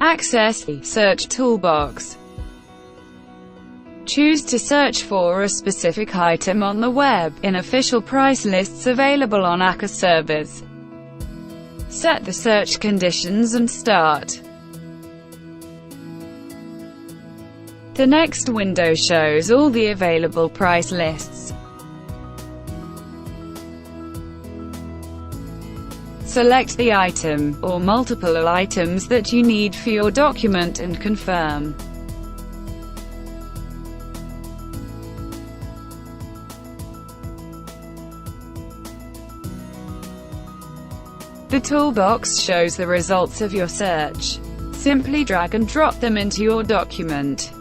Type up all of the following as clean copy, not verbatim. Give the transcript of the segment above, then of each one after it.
Access the search toolbox. Choose to search for a specific item on the web, in official price lists available on ACCA servers. Set the search conditions and start. The next window shows all the available price lists. Select the item, or multiple items that you need for your document and confirm. The toolbox shows the results of your search. Simply drag and drop them into your document.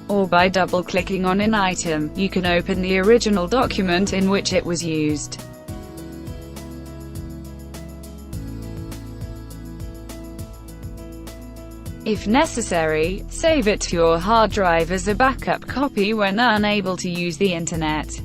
Or by double-clicking on an item, you can open the original document in which it was used. If necessary, save it to your hard drive as a backup copy when unable to use the internet.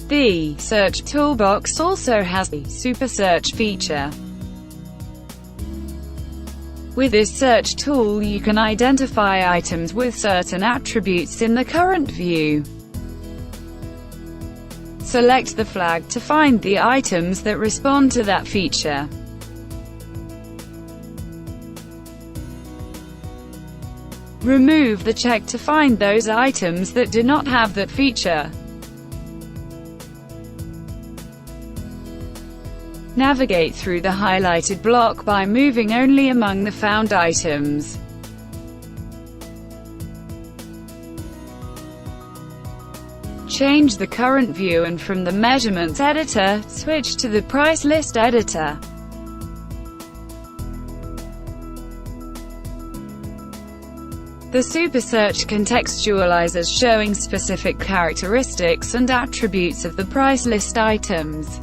The search toolbox also has the super search feature. With this search tool you can identify items with certain attributes in the current view. Select the flag to find the items that respond to that feature. Remove the check to find those items that do not have that feature. Navigate through the highlighted block by moving only among the found items. Change the current view and from the Measurements editor, switch to the Price List editor. The Super Search contextualises, showing specific characteristics and attributes of the price list items.